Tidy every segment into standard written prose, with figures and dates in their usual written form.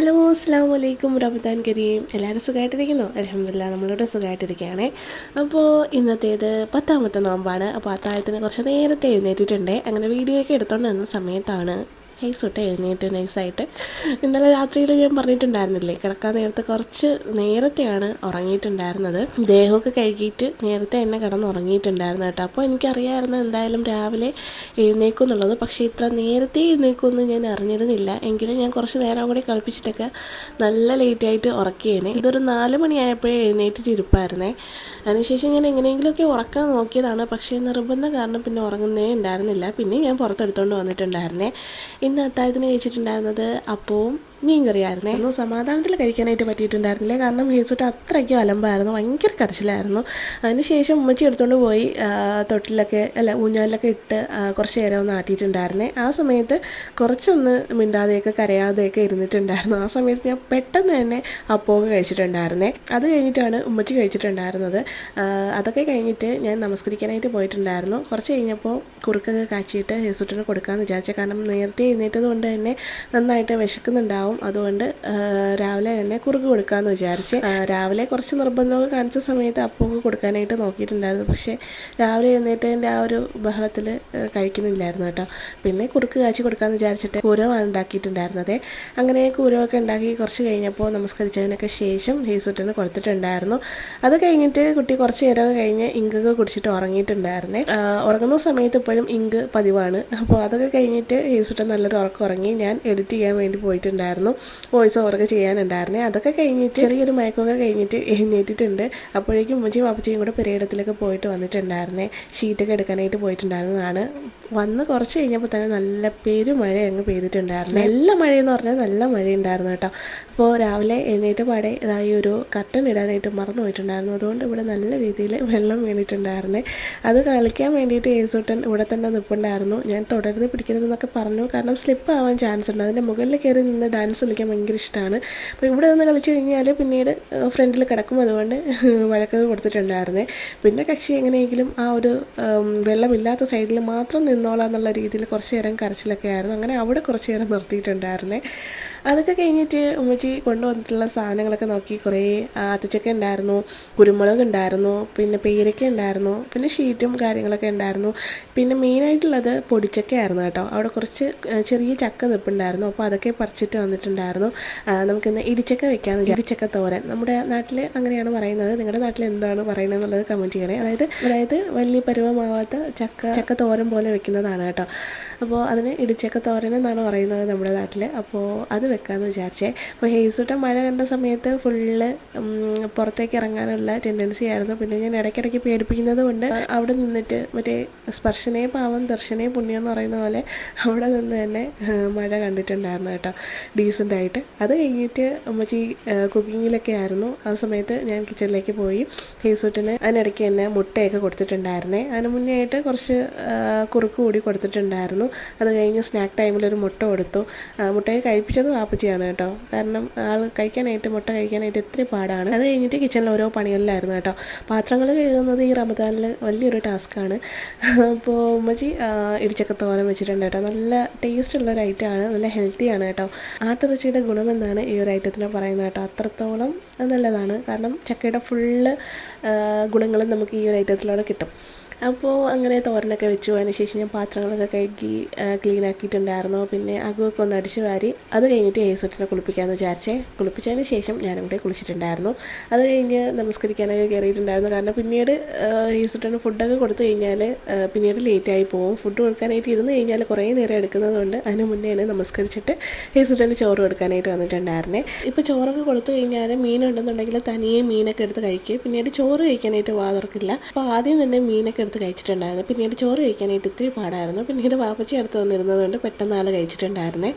Hello അസ്സാം വലൈക്കും റമദാൻ കരീം. എല്ലാവരും സുഖമായിട്ടിരിക്കുന്നു? അൽഹംദുലില്ലാ നമ്മളിവിടെ സുഖമായിട്ടിരിക്കുകയാണേ. അപ്പോൾ ഇന്നത്തേത് 10ാമത്തെ നോമ്പാണ്. അപ്പോൾ അത്താഴത്തിന് കുറച്ച് നേരത്തെ എഴുന്നേറ്റിട്ടുണ്ട്. അങ്ങനെ വീഡിയോ ഒക്കെ എടുത്തുകൊണ്ട് വന്ന സമയത്താണ് ഹൈസൊട്ട് എഴുന്നേറ്റ് നൈസായിട്ട്. ഇന്നലെ രാത്രിയിൽ ഞാൻ പറഞ്ഞിട്ടുണ്ടായിരുന്നില്ലേ, കിടക്കാൻ നേരത്തെ കുറച്ച് നേരത്തെയാണ് ഉറങ്ങിയിട്ടുണ്ടായിരുന്നത്. ദേഹമൊക്കെ കഴുകിയിട്ട് നേരത്തെ എന്നെ കിടന്ന് ഉറങ്ങിയിട്ടുണ്ടായിരുന്നു കേട്ടോ. അപ്പോൾ എനിക്കറിയാമായിരുന്നു എന്തായാലും രാവിലെ എഴുന്നേക്കും എന്നുള്ളത്. പക്ഷേ ഇത്ര നേരത്തെ എഴുന്നേക്കുമെന്ന് ഞാൻ അറിഞ്ഞിരുന്നില്ല. എങ്കിലും ഞാൻ കുറച്ച് നേരം കൂടി കളിപ്പിച്ചിട്ടൊക്കെ നല്ല ലേറ്റായിട്ട് ഉറക്കിയേനെ. ഇതൊരു 4 മണിയായപ്പോഴേ എഴുന്നേറ്റിട്ട് ഇരിപ്പായിരുന്നേ. അതിനുശേഷം ഞാൻ എങ്ങനെയെങ്കിലുമൊക്കെ ഉറക്കാൻ നോക്കിയതാണ്. പക്ഷേ നിർബന്ധം കാരണം പിന്നെ ഉറങ്ങുന്നേ ഉണ്ടായിരുന്നില്ല. പിന്നെ ഞാൻ പുറത്തെടുത്തുകൊണ്ട് വന്നിട്ടുണ്ടായിരുന്നേ. ഇന്ന് അത്താഴത്തിന് കഴിച്ചിട്ടുണ്ടായിരുന്നത് അപ്പവും മീൻ കറിയായിരുന്നേ. ഒന്നും സമാധാനത്തിൽ കഴിക്കാനായിട്ട് പറ്റിയിട്ടുണ്ടായിരുന്നില്ല. കാരണം ഹേസൂട്ട് അത്രയ്ക്കും അലമ്പായിരുന്നു, ഭയങ്കര കരച്ചിലായിരുന്നു. അതിനുശേഷം ഉമ്മച്ചി എടുത്തുകൊണ്ട് പോയി ഊഞ്ഞാലിലൊക്കെ ഇട്ട് കുറച്ച് നേരം ഒന്ന് ആട്ടിയിട്ടുണ്ടായിരുന്നേ. ആ സമയത്ത് കുറച്ചൊന്ന് മിണ്ടാതെയൊക്കെ കരയാതെയൊക്കെ ഇരുന്നിട്ടുണ്ടായിരുന്നു. ആ സമയത്ത് ഞാൻ പെട്ടെന്ന് തന്നെ അപ്പമൊക്കെ കഴിച്ചിട്ടുണ്ടായിരുന്നേ. അത് കഴിഞ്ഞിട്ടാണ് ഉമ്മച്ചി കഴിച്ചിട്ടുണ്ടായിരുന്നത്. അതൊക്കെ കഴിഞ്ഞിട്ട് ഞാൻ നമസ്കരിക്കാനായിട്ട് പോയിട്ടുണ്ടായിരുന്നു. കുറച്ച് കഴിഞ്ഞപ്പോൾ കുറുക്കൊക്കെ കാച്ചിയിട്ട് ഹേസൂട്ടിന് കൊടുക്കാമെന്ന് വിചാരിച്ചു. കാരണം നേരത്തെ എഴുന്നേറ്റത് കൊണ്ട് തന്നെ നന്നായിട്ട് വിശക്കുന്നുണ്ടാവും. അതുകൊണ്ട് രാവിലെ തന്നെ കുറുക്ക് കൊടുക്കാമെന്ന് വിചാരിച്ച് രാവിലെ കുറച്ച് നിർബന്ധമൊക്കെ കാണിച്ച സമയത്ത് അപ്പമൊക്കെ കൊടുക്കാനായിട്ട് നോക്കിയിട്ടുണ്ടായിരുന്നു. പക്ഷേ രാവിലെ എഴുന്നേറ്റതിൻ്റെ ആ ഒരു ബഹളത്തിൽ കഴിക്കുന്നില്ലായിരുന്നു കേട്ടോ. പിന്നെ കുറുക്ക് കാച്ചി കൊടുക്കാമെന്ന് വിചാരിച്ചിട്ട് കൂരമാണ് ഉണ്ടാക്കിയിട്ടുണ്ടായിരുന്നത്. അങ്ങനെ കൂരമൊക്കെ ഉണ്ടാക്കി കുറച്ച് കഴിഞ്ഞപ്പോൾ നമസ്കരിച്ചതിനൊക്കെ ശേഷം ഹേസൂട്ടിന് കൊടുത്തിട്ടുണ്ടായിരുന്നു. അത് കഴിഞ്ഞിട്ട് കുട്ടി കുറച്ച് നേരമൊക്കെ കഴിഞ്ഞ് ഇങ്കൊക്കെ കുടിച്ചിട്ട് ഉറങ്ങിയിട്ടുണ്ടായിരുന്നേ. ഉറങ്ങുന്ന സമയത്ത് ഇപ്പോഴും ഇങ്ക് പതിവാണ്. അപ്പോൾ അതൊക്കെ കഴിഞ്ഞിട്ട് ഹേസൂട്ടൻ നല്ലൊരു ഉറക്കം ഉറങ്ങി. ഞാൻ എഡിറ്റ് ചെയ്യാൻ വേണ്ടി പോയിട്ടുണ്ടായിരുന്നു, വോയിസ് ഓവറൊക്കെ ചെയ്യാനുണ്ടായിരുന്നേ. അതൊക്കെ കഴിഞ്ഞിട്ട് ചെറിയൊരു മയക്കമൊക്കെ കഴിഞ്ഞിട്ട് എഴുന്നേറ്റിട്ടുണ്ട്. അപ്പോഴേക്കും ഉമ്മച്ചിയും വാപ്പച്ചിയും കൂടെ പെരയിടത്തിലൊക്കെ പോയിട്ട് വന്നിട്ടുണ്ടായിരുന്നേ. ഷീറ്റൊക്കെ എടുക്കാനായിട്ട് പോയിട്ടുണ്ടായിരുന്നതാണ്. വന്ന് കുറച്ച് കഴിഞ്ഞപ്പോൾ തന്നെ നല്ല പെരുമഴ അങ്ങ് പെയ്തിട്ടുണ്ടായിരുന്നു. നല്ല മഴയെന്ന് പറഞ്ഞാൽ നല്ല മഴയുണ്ടായിരുന്നു കേട്ടോ. അപ്പോൾ രാവിലെ എഴുന്നേറ്റ് പാടെ ഇതായി ഒരു കർട്ടൻ ഇടാനായിട്ട് മറന്നു പോയിട്ടുണ്ടായിരുന്നു. അതുകൊണ്ട് ഇവിടെ നല്ല രീതിയിൽ വെള്ളം വീണിട്ടുണ്ടായിരുന്നേ. അത് കളിക്കാൻ വേണ്ടിയിട്ട് ഹേസൂട്ടൻ ഇവിടെ തന്നെ നിൽപ്പുണ്ടായിരുന്നു. ഞാൻ തുടരുത് പിടിക്കരുതെന്നൊക്കെ പറഞ്ഞു, കാരണം സ്ലിപ്പ് ആവാൻ ചാൻസ് ഉണ്ട്. അതിൻ്റെ മുകളിൽ കയറി നിന്ന് ഡാൻസ് കളിക്കാൻ ഭയങ്കര ഇഷ്ടമാണ്. അപ്പോൾ ഇവിടെ നിന്ന് കളിച്ച് കഴിഞ്ഞാൽ പിന്നീട് ഫ്രണ്ടിൽ കിടക്കും. അതുകൊണ്ട് വഴക്കൊക്കെ കൊടുത്തിട്ടുണ്ടായിരുന്നേ. പിന്നെ കക്ഷി എങ്ങനെയെങ്കിലും ആ ഒരു വെള്ളമില്ലാത്ത സൈഡിൽ മാത്രം നിന്നോളാം എന്നുള്ള രീതിയിൽ കുറച്ച് നേരം കരച്ചിലൊക്കെ ആയിരുന്നു. അങ്ങനെ അവിടെ കുറച്ച് നേരം നിർത്തിയിട്ടുണ്ടായിരുന്നേ. അതൊക്കെ കഴിഞ്ഞിട്ട് ഉമ്മച്ചി കൊണ്ടുവന്നിട്ടുള്ള സാധനങ്ങളൊക്കെ നോക്കി. കുറേ ആത്തച്ചക്ക ഉണ്ടായിരുന്നു, കുരുമുളക് ഉണ്ടായിരുന്നു, പിന്നെ പേരയ്ക്ക ഉണ്ടായിരുന്നു, പിന്നെ ഷീറ്റും കാര്യങ്ങളൊക്കെ ഉണ്ടായിരുന്നു. പിന്നെ മെയിനായിട്ടുള്ളത് പൊടിച്ചക്ക ആയിരുന്നു കേട്ടോ. അവിടെ കുറച്ച് ചെറിയ ചക്ക നിൽപ്പുണ്ടായിരുന്നു. അപ്പോൾ അതൊക്കെ പറിച്ചിട്ട് വന്നിട്ടുണ്ടായിരുന്നു. നമുക്കിന്ന് ഇടിച്ചക്ക വെക്കാമെന്ന് വിചാരിച്ചു. ഇടിച്ചക്ക തോരൻ നമ്മുടെ നാട്ടിൽ അങ്ങനെയാണ് പറയുന്നത്. നിങ്ങളുടെ നാട്ടിൽ എന്താണ് പറയുന്നത് എന്നുള്ളത് കമൻറ്റ് ചെയ്യണേ. അതായത് വലിയ പരുവമാവാത്ത ചക്ക തോരൻ പോലെ വെക്കുന്നതാണ് കേട്ടോ. അപ്പോൾ അതിന് ഇടിച്ചക്ക തോരൻ എന്നാണ് പറയുന്നത് നമ്മുടെ നാട്ടിൽ. അപ്പോൾ അത് വെക്കാമെന്ന് വിചാരിച്ചേ. അപ്പോൾ ഹേസൂട്ടൻ മഴ കണ്ട സമയത്ത് ഫുള്ള് പുറത്തേക്ക് ഇറങ്ങാനുള്ള ടെൻഡൻസി ആയിരുന്നു. പിന്നെ ഞാൻ ഇടയ്ക്കിടയ്ക്ക് പേടിപ്പിക്കുന്നത് കൊണ്ട് അവിടെ നിന്നിട്ട് മറ്റേ സ്പർശനേ പാവം ദർശനേ പുണ്യം എന്ന് പറയുന്ന പോലെ അവിടെ നിന്ന് തന്നെ മഴ കണ്ടിട്ടുണ്ടായിരുന്നു കേട്ടോ, ഡീസൻ്റായിട്ട്. അത് കഴിഞ്ഞിട്ട് ഉമ്മച്ചി കുക്കിങ്ങിലൊക്കെ ആയിരുന്നു. ആ സമയത്ത് ഞാൻ കിച്ചണിലേക്ക് പോയി. ഹേസൂട്ടിന് അതിനിടയ്ക്ക് തന്നെ മുട്ടയൊക്കെ കൊടുത്തിട്ടുണ്ടായിരുന്നേ. അതിന് മുന്നേ ആയിട്ട് കുറച്ച് കുറുക്ക് കൂടി കൊടുത്തിട്ടുണ്ടായിരുന്നു. അത് കഴിഞ്ഞ് സ്നാക്ക് ടൈമിലൊരു മുട്ട കൊടുത്തു. മുട്ടയെ കഴിപ്പിച്ചത് വാപ്പച്ചിയാണ് കേട്ടോ. കാരണം ആൾ മുട്ട കഴിക്കാനായിട്ട് ഇത്തിരി പാടാണ്. അത് കഴിഞ്ഞിട്ട് കിച്ചണിൽ ഓരോ പണികളിലായിരുന്നു കേട്ടോ. പാത്രങ്ങൾ കഴുകുന്നത് ഈ റമദാനിൽ വലിയൊരു ടാസ്ക്കാണ്. അപ്പോൾ ഉമ്മച്ചി ഇടിച്ചക്ക തോരൻ വെച്ചിട്ടുണ്ട് കേട്ടോ. നല്ല ടേസ്റ്റുള്ളൊരു ഐറ്റമാണ്, നല്ല ഹെൽത്തിയാണ് കേട്ടോ. ആട്ടിറച്ചിയുടെ ഗുണമെന്നാണ് ഈ ഒരു ഐറ്റത്തിന് പറയുന്നത് കേട്ടോ. അത്രത്തോളം നല്ലതാണ്. കാരണം ചക്കയുടെ ഫുള്ള് ഗുണങ്ങളും നമുക്ക് ഈ ഒരു ഐറ്റത്തിലൂടെ കിട്ടും. അപ്പോൾ അങ്ങനെ തോരനൊക്കെ വെച്ചു. അതിനുശേഷം ഞാൻ പാത്രങ്ങളൊക്കെ കഴുകി ക്ലീൻ ആക്കിയിട്ടുണ്ടായിരുന്നു. പിന്നെ അകമൊക്കെ ഒന്ന് അടിച്ച് വാരി അത് കഴിഞ്ഞിട്ട് ഹേസൂട്ടിനെ കുളിപ്പിക്കാമെന്ന് വിചാരിച്ചേ. കുളിപ്പിച്ചതിന് ശേഷം ഞാനും കൂടെ കുളിച്ചിട്ടുണ്ടായിരുന്നു. അത് കഴിഞ്ഞ് നമസ്കരിക്കാനൊക്കെ കയറിയിട്ടുണ്ടായിരുന്നു. കാരണം പിന്നീട് ഹേസൂട്ടിന് ഫുഡൊക്കെ കൊടുത്തു കഴിഞ്ഞാൽ പിന്നീട് ലേറ്റായി പോകും. ഫുഡ് കൊടുക്കാനായിട്ട് ഇരുന്ന് കഴിഞ്ഞാൽ കുറേ നേരം എടുക്കുന്നത് കൊണ്ട് അതിന് മുന്നേ നമസ്കരിച്ചിട്ട് ഹേസൂട്ടിന് ചോറ് കൊടുക്കാനായിട്ട് വന്നിട്ടുണ്ടായിരുന്നേ. ഇപ്പോൾ ചോറൊക്കെ കൊടുത്തു കഴിഞ്ഞാൽ മീനുണ്ടെന്നുണ്ടെങ്കിൽ തനിയെ മീനൊക്കെ എടുത്ത് കഴിക്കും. പിന്നീട് ചോറ് കഴിക്കാനായിട്ട് തുറക്കില്ല. അപ്പോൾ ആദ്യം തന്നെ മീനൊക്കെ എടുത്ത് കഴിച്ചിട്ടുണ്ടായിരുന്നു. പിന്നീട് ചോറ് കഴിക്കാനായിട്ട് ഇത്തിരി പാടായിരുന്നു. പിന്നീട് വാപ്പച്ചി അടുത്ത് വന്നിരുന്നത് കൊണ്ട് പെട്ടെന്ന് ആൾ കഴിച്ചിട്ടുണ്ടായിരുന്നേ.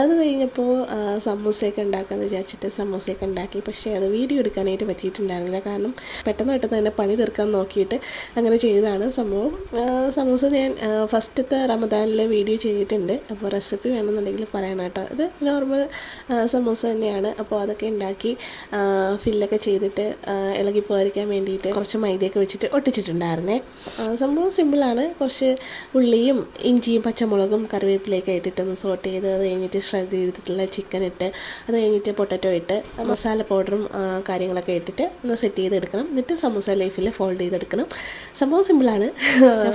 അത് കഴിഞ്ഞപ്പോൾ സമൂസയൊക്കെ ഉണ്ടാക്കാമെന്ന് വിചാരിച്ചിട്ട് സമൂസയൊക്കെ ഉണ്ടാക്കി. പക്ഷേ അത് വീഡിയോ എടുക്കാനായിട്ട് പറ്റിയിട്ടുണ്ടായിരുന്നില്ല. കാരണം പെട്ടെന്ന് തന്നെ പണി തീർക്കാൻ നോക്കിയിട്ട് അങ്ങനെ ചെയ്തതാണ് സംഭവം. സമൂസ ഞാൻ ഫസ്റ്റത്തെ റമദാനിൽ വീഡിയോ ചെയ്തിട്ടുണ്ട്. അപ്പോൾ റെസിപ്പി വേണമെന്നുണ്ടെങ്കിൽ പറയണം കേട്ടോ. ഇത് നോർമൽ സമൂസ തന്നെയാണ്. അപ്പോൾ അതൊക്കെ ഉണ്ടാക്കി ഫില്ലൊക്കെ ചെയ്തിട്ട് ഇളകി പോകാതിരിക്കാൻ വേണ്ടിയിട്ട് കുറച്ച് മൈദയൊക്കെ വെച്ചിട്ട് ഒട്ടിച്ചിട്ടുണ്ടായിരുന്നേ. സംഭവം സിമ്പിളാണ്. കുറച്ച് ഉള്ളിയും ഇഞ്ചിയും പച്ചമുളകും കറിവേപ്പിലയൊക്കെ ഇട്ടിട്ടൊന്ന് സോട്ട് ചെയ്ത് അത് കഴിഞ്ഞിട്ട് ഷ്രെഡ് ചെയ്തിട്ടുള്ള ചിക്കൻ ഇട്ട് അത് കഴിഞ്ഞിട്ട് പൊട്ടറ്റോ ഇട്ട് മസാല പൗഡറും കാര്യങ്ങളൊക്കെ ഇട്ടിട്ട് ഒന്ന് സെറ്റ് ചെയ്തെടുക്കണം. എന്നിട്ട് സമൂസ ലൈഫിൽ ഫോൾഡ് ചെയ്തെടുക്കണം. സംഭവം സിമ്പിളാണ്.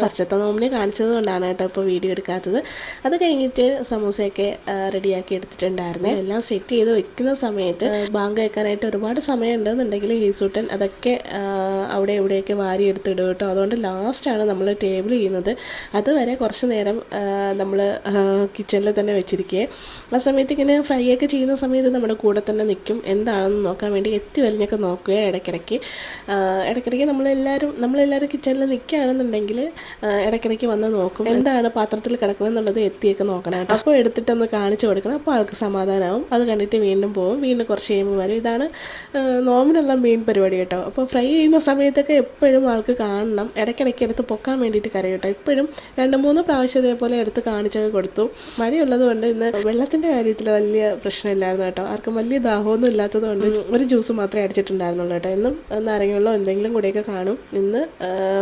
ഫസ്റ്റത്തെ നോമ്പിനെ കാണിച്ചത് കൊണ്ടാണ് കേട്ടോ ഇപ്പോൾ വീഡിയോ എടുക്കാത്തത്. അത് കഴിഞ്ഞിട്ട് സമൂസയൊക്കെ റെഡിയാക്കി എടുത്തിട്ടുണ്ടായിരുന്നേ. എല്ലാം സെറ്റ് ചെയ്ത് വെക്കുന്ന സമയത്ത് ബാങ്ക് വെക്കാനായിട്ട് ഒരുപാട് സമയം ഉണ്ടെന്നുണ്ടെങ്കിൽ ഹീസൂട്ടൻ അതൊക്കെ അവിടെ എവിടെയൊക്കെ വാരി എടുത്തിടും കേട്ടോ. അതുകൊണ്ട് ലാസ്റ്റാണ് നമ്മൾ ടേബിൾ ചെയ്യുന്നത്. അതുവരെ കുറച്ച് നേരം നമ്മൾ കിച്ചണിൽ തന്നെ വെച്ചിരിക്കുക. ആ സമയത്ത് ഇങ്ങനെ ഫ്രൈ ഒക്കെ ചെയ്യുന്ന സമയത്ത് നമ്മുടെ കൂടെ തന്നെ നിൽക്കും. എന്താണെന്ന് നോക്കാൻ വേണ്ടി എത്തി വലിഞ്ഞൊക്കെ നോക്കുക. ഇടയ്ക്കിടയ്ക്ക് നമ്മളെല്ലാവരും കിച്ചണിൽ നിൽക്കുകയാണെന്നുണ്ടെങ്കിൽ ഇടയ്ക്കിടയ്ക്ക് വന്ന് നോക്കും എന്താണ് പാത്രത്തിൽ കിടക്കണമെന്നുള്ളത് എത്തിയൊക്കെ നോക്കണം. അപ്പോൾ എടുത്തിട്ടൊന്ന് കാണിച്ചു കൊടുക്കണം. അപ്പോൾ ആൾക്ക് സമാധാനമാവും. അത് കണ്ടിട്ട് വീണ്ടും പോകും. വീണ്ടും കുറച്ച് കഴിയുമ്പോൾ വരും. ഇതാണ് നോമിനുള്ള മെയിൻ പരിപാടി കേട്ടോ. അപ്പോൾ ഫ്രൈ ചെയ്യുന്ന സമയത്തൊക്കെ എപ്പോഴും ആൾക്ക് കാണണം. ഇടയ്ക്കിടയ്ക്ക് എടുത്ത് പൊക്കാൻ വേണ്ടിയിട്ട് കറി കേട്ടോ. ഇപ്പോഴും 2-3 പ്രാവശ്യം ഇതേപോലെ എടുത്ത് കാണിച്ചൊക്കെ കൊടുത്തു. മഴയുള്ളത് കൊണ്ട് ഇന്ന് വെള്ളത്തിൻ്റെ കാര്യത്തിൽ വലിയ പ്രശ്നമില്ലായിരുന്നു കേട്ടോ. ആർക്കും വലിയ ദാഹമൊന്നും ഇല്ലാത്തത് കൊണ്ട് ഒരു ജ്യൂസ് മാത്രമേ അടിച്ചിട്ടുണ്ടായിരുന്നുള്ളൂ കേട്ടോ. എന്നും നാരങ്ങ എന്തെങ്കിലും കൂടെയൊക്കെ കാണും. ഇന്ന്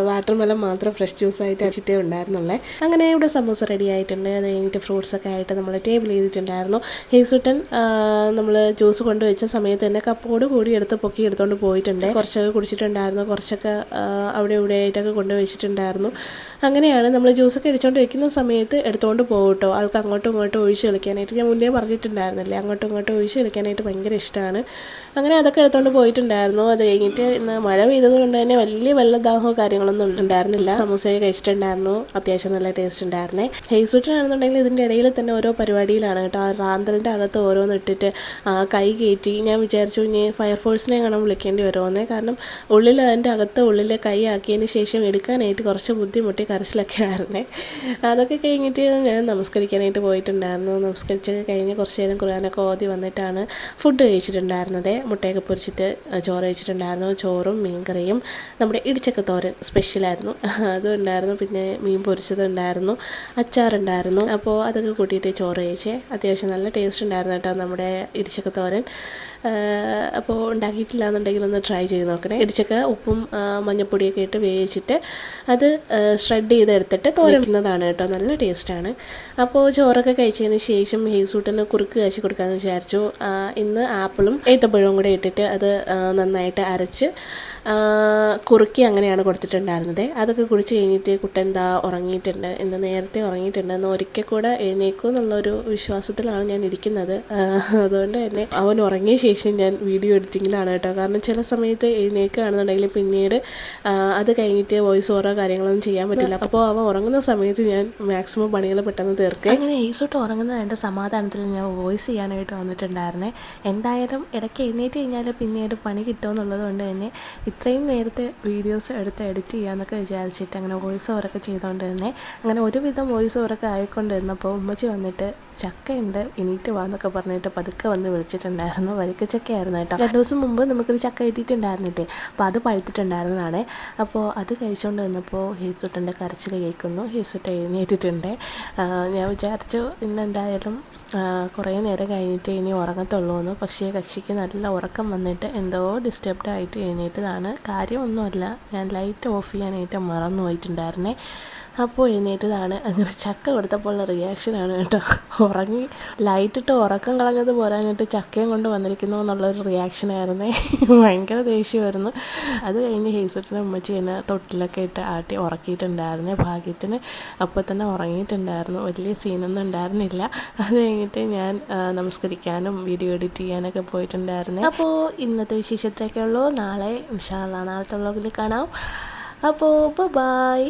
വാട്ടർമെലൺ മാത്രം ഫ്രഷ് ജ്യൂസായിട്ട് അടിച്ചിട്ടേ ഉണ്ടായിരുന്നുള്ളേ. അങ്ങനെ ഇവിടെ സമൂസ റെഡി ആയിട്ടുണ്ട്. അത് കഴിഞ്ഞിട്ട് ഫ്രൂട്ട്സൊക്കെ ആയിട്ട് നമ്മൾ ടേബിൾ ചെയ്തിട്ടുണ്ടായിരുന്നു. ഹേസുട്ടൻ നമ്മൾ ജ്യൂസ് കൊണ്ടുവച്ച സമയത്ത് തന്നെ കപ്പോട് കൂടി എടുത്ത് പൊക്കി എടുത്തുകൊണ്ട് പോയിട്ടുണ്ട്. കുറച്ചൊക്കെ കുടിച്ചിട്ടുണ്ടായിരുന്നു. കുറച്ചൊക്കെ അവിടെ ഇവിടെ ആയിട്ടൊക്കെ കൊണ്ടുവച്ചിട്ടുണ്ടായിരുന്നു. അങ്ങനെയാണ് നമ്മൾ ജ്യൂസൊക്കെ അടിച്ചുകൊണ്ട് വെക്കുന്ന സമയത്ത് എടുത്തുകൊണ്ട് പോകും കേട്ടോ. ആൾക്ക് അങ്ങോട്ടും ഇങ്ങോട്ടും ഒഴിച്ച് കളിക്കാനായിട്ട് ഞാൻ മുന്നേ പറഞ്ഞിട്ടുണ്ടായിരുന്നില്ലേ, അങ്ങോട്ടും ഇങ്ങോട്ടും ഒഴിച്ച് കളിക്കാനായിട്ട് ഭയങ്കര ഇഷ്ടമാണ്. അങ്ങനെ അതൊക്കെ എടുത്തുകൊണ്ട് പോയിട്ടുണ്ടായിരുന്നു. അത് കഴിഞ്ഞിട്ട് ഇന്ന് മഴ പെയ്തത് കൊണ്ട് തന്നെ വലിയ വെള്ളദാഹമോ കാര്യങ്ങളൊന്നും ഉണ്ടായിരുന്നില്ല. സമൂസയൊക്കെ കഴിച്ചിട്ടുണ്ടായിരുന്നു. അത്യാവശ്യം നല്ല ടേസ്റ്റ് ഉണ്ടായിരുന്നേ. ഹെയ്സൂട്ടനാണെന്നുണ്ടെങ്കിൽ ഇതിൻ്റെ ഇടയിൽ തന്നെ ഓരോ പരിപാടിയിലാണ് കേട്ടോ. ആ റാന്തലിൻ്റെ അകത്ത് ഓരോന്ന് ഇട്ടിട്ട് കൈ കയറ്റി ഞാൻ വിചാരിച്ചു ഇനി ഫയർഫോഴ്സിനെ കാണാൻ വിളിക്കേണ്ടി വരുമെന്നേ. കാരണം അതിൻ്റെ അകത്ത് ഉള്ളിൽ കൈ ആക്കിയതിന് ശേഷം എടുക്കാനായിട്ട് കുറച്ച് ബുദ്ധിമുട്ടി കരച്ചിലൊക്കെ ആയിരുന്നേ. അതൊക്കെ കഴിഞ്ഞിട്ട് ഞാൻ നമസ്കരിക്കാനായിട്ട് പോയിട്ടുണ്ടായിരുന്നു. നമസ്കരിച്ചൊക്കെ കഴിഞ്ഞ് കുറച്ച് നേരം ഖുർആനൊക്കെ ഓതി വന്നിട്ടാണ് ഫുഡ് കഴിച്ചിട്ടുണ്ടായിരുന്നത്. മുട്ടയൊക്കെ പൊരിച്ചിട്ട് ചോറ് കഴിച്ചിട്ടുണ്ടായിരുന്നു. ചോറും മീൻകറിയും നമ്മുടെ ഇടിച്ചക്ക തോരൻ സ്പെഷ്യലായിരുന്നു, അതും ഉണ്ടായിരുന്നു. പിന്നെ മീൻ പൊരിച്ചത് ഉണ്ടായിരുന്നു, അച്ചാറുണ്ടായിരുന്നു. അപ്പോൾ അതൊക്കെ കൂട്ടിയിട്ട് ചോറ് കഴിച്ചേ. അത്യാവശ്യം നല്ല ടേസ്റ്റ് ഉണ്ടായിരുന്നു കേട്ടോ നമ്മുടെ ഇടിച്ചക്ക തോരൻ. അപ്പോൾ ഉണ്ടാക്കിയിട്ടില്ല എന്നുണ്ടെങ്കിൽ ഒന്ന് ട്രൈ ചെയ്ത് നോക്കണേ. ഇടിച്ചക്ക ഉപ്പും മഞ്ഞൾപ്പൊടിയൊക്കെ ഇട്ട് വേവിച്ചിട്ട് അത് ഷ്രെഡ് ചെയ്തെടുത്തിട്ട് തോരക്കുന്നതാണ് കേട്ടോ. നല്ല ടേസ്റ്റാണ്. അപ്പോൾ ചോറൊക്കെ കഴിച്ചതിന് ശേഷം ഹേസൂട്ടന് കുറുക്ക് കാച്ചി കൊടുക്കാമെന്ന് വിചാരിച്ചു. ഇന്ന് ആപ്പിളും ഏത്തപ്പഴവും കൂടെ ഇട്ടിട്ട് അത് നന്നായിട്ട് അരച്ച് കുറുക്കി അങ്ങനെയാണ് കൊടുത്തിട്ടുണ്ടായിരുന്നത്. അതൊക്കെ കുടിച്ച് കഴിഞ്ഞിട്ട് കുട്ടൻ ഉറങ്ങിയിട്ടുണ്ട്. ഇന്ന് നേരത്തെ ഉറങ്ങിയിട്ടുണ്ട്. എന്ന് ഒരിക്കൽ കൂടെ എഴുന്നേക്കും എന്നുള്ളൊരു വിശ്വാസത്തിലാണ് ഞാൻ ഇരിക്കുന്നത്. അതുകൊണ്ട് തന്നെ അവൻ ഉറങ്ങിയ ശേഷം ഞാൻ വീഡിയോ എഡിറ്റിങ്ങിലാണ് കേട്ടോ. കാരണം ചില സമയത്ത് എഴുന്നേക്കുകയാണെന്നുണ്ടെങ്കിൽ പിന്നീട് അത് കഴിഞ്ഞിട്ട് വോയിസ് ഓവറോ കാര്യങ്ങളൊന്നും ചെയ്യാൻ പറ്റില്ല. അപ്പോൾ അവൻ ഉറങ്ങുന്ന സമയത്ത് ഞാൻ മാക്സിമം പണികൾ പെട്ടെന്ന് തീർക്കുക. അങ്ങനെ ഏസോട്ട് ഉറങ്ങുന്നത് എൻ്റെ സമാധാനത്തിൽ ഞാൻ വോയിസ് ചെയ്യാനായിട്ട് വന്നിട്ടുണ്ടായിരുന്നേ. എന്തായാലും ഇടയ്ക്ക് എഴുന്നേറ്റ് കഴിഞ്ഞാൽ പിന്നീട് പണി കിട്ടുമെന്നുള്ളത് കൊണ്ട് തന്നെ ഇത്രയും നേരത്തെ വീഡിയോസ് എടുത്ത് എഡിറ്റ് ചെയ്യാമെന്നൊക്കെ വിചാരിച്ചിട്ട് അങ്ങനെ വോയിസ് ഓവറൊക്കെ ചെയ്തുകൊണ്ട് തന്നെ അങ്ങനെ ഒരുവിധം വോയിസ് ഓവറൊക്കെ ആയിക്കൊണ്ടിരുന്നപ്പോൾ ഉമ്മച്ചി വന്നിട്ട് ചക്കയുണ്ട് എണീറ്റ് വാന്നൊക്കെ പറഞ്ഞിട്ട് പതുക്കെ വന്ന് വിളിച്ചിട്ടുണ്ടായിരുന്നു. വരിക്കച്ചക്കയായിരുന്നു കേട്ടോ. 2 ദിവസം മുമ്പ് നമുക്കൊരു ചക്ക കിട്ടിയിട്ടുണ്ടായിരുന്നിട്ടേ. അപ്പോൾ അത് പഴുത്തിട്ടുണ്ടായിരുന്നതാണ്. അപ്പോൾ അത് കഴിച്ചുകൊണ്ട് വന്നപ്പോൾ ഹേസൂട്ടൻ്റെ കരച്ചിൽ കേൾക്കുന്നു. ഹേസൂട്ട എഴുന്നേറ്റിട്ടുണ്ട്. ഞാൻ വിചാരിച്ചു ഇന്നെന്തായാലും കുറേ നേരം കഴിഞ്ഞിട്ട് ഇനി ഉറങ്ങത്തുള്ളൂ എന്ന്. പക്ഷേ കക്ഷിക്ക് നല്ല ഉറക്കം വന്നിട്ട് എന്തോ ഡിസ്റ്റർബ്ഡ് ആയിട്ട് എഴുന്നേറ്റതാണ്. കാര്യമൊന്നുമല്ല, ഞാൻ ലൈറ്റ് ഓഫ് ചെയ്യാനായിട്ട് മറന്നു പോയിട്ടുണ്ടായിരുന്നേ. അപ്പോൾ എഴുന്നേറ്റതാണ്. അങ്ങനെ ചക്ക കൊടുത്തപ്പോഴുള്ള റിയാക്ഷനാണ് കേട്ടോ. ഉറങ്ങി ലൈറ്റിട്ട് ഉറക്കം കളഞ്ഞത് പോരാഞ്ഞിട്ട് ചക്കയും കൊണ്ട് വന്നിരിക്കുന്നു എന്നുള്ളൊരു റിയാക്ഷനായിരുന്നേ. ഭയങ്കര ദേഷ്യമായിരുന്നു. അത് കഴിഞ്ഞ് ഹേസൂട്ടിനെ ഉമ്മച്ചി എന്നെ തൊട്ടിലൊക്കെ ഇട്ട് ആട്ടി ഉറക്കിയിട്ടുണ്ടായിരുന്നേ. ഭാഗ്യത്തിന് അപ്പോൾ തന്നെ ഉറങ്ങിയിട്ടുണ്ടായിരുന്നു. വലിയ സീനൊന്നും ഉണ്ടായിരുന്നില്ല. അത് കഴിഞ്ഞിട്ട് ഞാൻ നമസ്കരിക്കാനും വീഡിയോ എഡിറ്റ് ചെയ്യാനൊക്കെ പോയിട്ടുണ്ടായിരുന്നേ. അപ്പോൾ ഇന്നത്തെ വിശേഷത്രയൊക്കെ ഉള്ളൂ. നാളെ ഇൻഷാ അല്ലാഹ് നാളത്തെ വ്ളോഗിൽ കാണാം. അപ്പോൾ ബൈ.